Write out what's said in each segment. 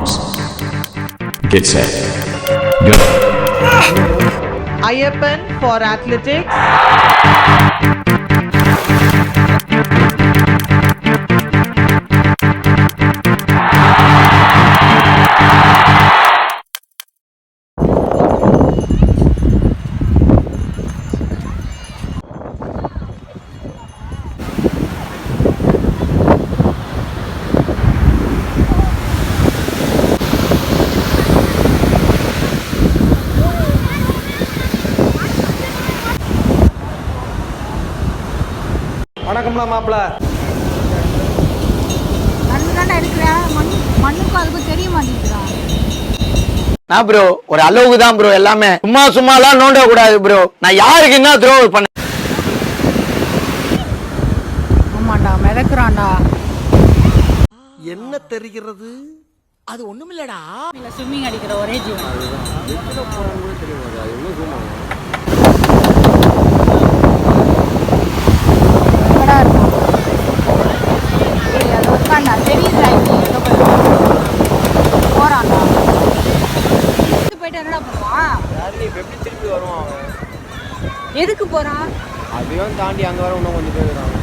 arms. Get set. Go. Ayyappan for athletics. வணக்கம்ல மாப்பிள்ள. தானே இருக்கிறேன். மண்ணுக்கும் அதுக்கும் தெரிய மாட்டேங்கிறான். நான் ப்ரோ ஒரு அளவுக்கு தான் ப்ரோ எல்லாமே. சும்மாலாம் நோண்ட கூடாது ப்ரோ. நான் யாருக்கு என்ன துரோகம் பண்ண? ஆமாண்டா மிதக்குறான்டா. என்ன தெரிகிறது? அது ஒண்ணுமில்லடா. இல்ல ஸ்விம்மிங் அடிக்கிற ஒரே ஜீவன். எங்கடா இருக்கான்? அது உட்காண்டா தெரியுதா? போறான்டா. போயிட்டு என்னடா பண்ணுவான்? எப்படி திருப்பி வருவான் அவன்? எதுக்கு போறான்? அதையும் தாண்டி அங்க வர இன்னும் கொஞ்சம் பேர் இருக்காங்க.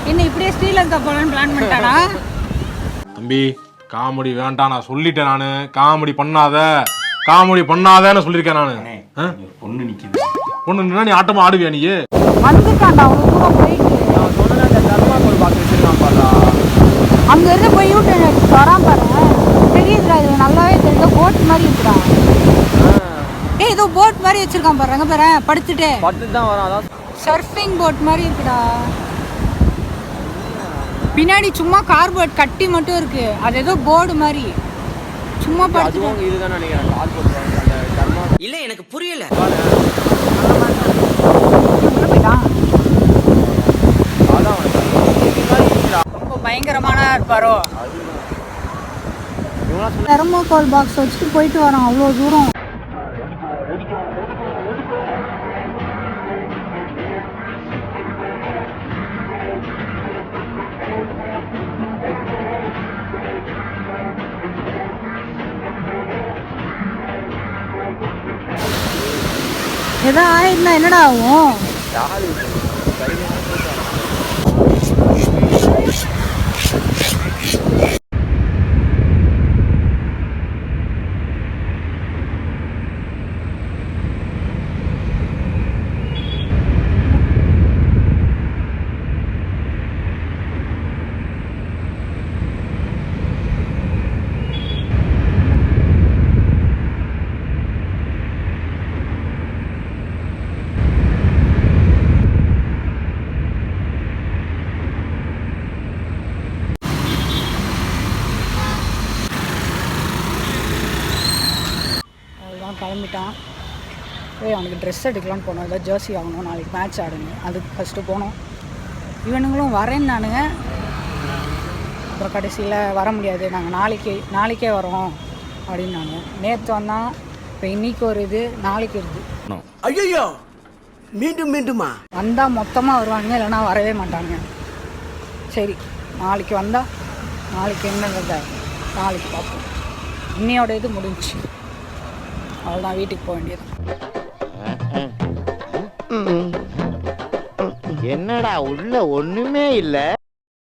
என்ன இப்படியே ஸ்ரீலங்கா போலான்னு பிளான் பண்ணிட்டானா? தம்பி காமெடி வேண்டாம், நான் சொல்லிட்டேன். நானு காமெடி பண்ணாதேன்னு சொல்லியிருக்கேன் நானு. பொண்ணு நிக்குது. பொண்ணு நின்னா நீ ஆட்டமா ஆடுவியா நீ? வந்துட்டான்டா அவ்வளவு தூரம் போயிட்டு. நான் சொன்னேன் அந்த தர்மாக்கோல் பாக்ஸ் வச்சிருக்கான் பாரா. அங்க இருந்து போய் யூடியூப் எடுத்து வரான் பாரு. தெரியுதுடா, இது நல்லாவே தெரியுது. போட் மாதிரி இருக்குடா. ஏதோ போட் மாதிரி வச்சிருக்கான் பாரு. அங்க பாரு படுத்துட்டு தான் வரான். அதான் சர்ஃபிங் போட் மாதிரி இருக்குடா. பின்னாடி சும்மா கார்போர்ட் கட்டி மட்டும் இருக்கு. அது ஏதோ போர்டு மாதிரி சும்மா படுத்துட்டு. இதுதான் நினைக்கிறேன். கால் போட்டுருவாங்க அந்த தர்மா. இல்ல எனக்கு புரியல. அதான் ரொம்ப பயங்கரமான இருப்பாரோ. தெர்மோகால் பாக்ஸ் வச்சுட்டு போயிட்டு வரோம் அவ்வளோ தூரம். எதா ஆயிருந்தா என்னடா ஆகும்? கிளம்பிட்டான். போய் அவனுக்கு ட்ரெஸ் எடுக்கலான்னு போனோம். ஏதாவது ஜெர்சி ஆகணும், நாளைக்கு மேட்ச் ஆடணும். அதுக்கு ஃபஸ்ட்டு போனோம். இவனுங்களும் வரேன்னு நானுங்க. அப்புறம் கடைசியில் வர முடியாது, நாங்கள் நாளைக்கே வரோம் அப்படின்னாங்க. நேற்று வந்தான். இப்போ இன்னைக்கு ஒரு இது, நாளைக்கு இருக்குது. ஐயோ மீண்டுமா வந்தால் மொத்தமாக வருவாங்க, இல்லைனா வரவே மாட்டாங்க. சரி நாளைக்கு வந்தால் நாளைக்கு என்னன்றத நாளைக்கு பார்ப்போம். இன்னையோட இது முடிஞ்சிச்சு. அவ்வளோதான், வீட்டுக்கு போக வேண்டியது. என்னடா உள்ள ஒண்ணுமே இல்ல.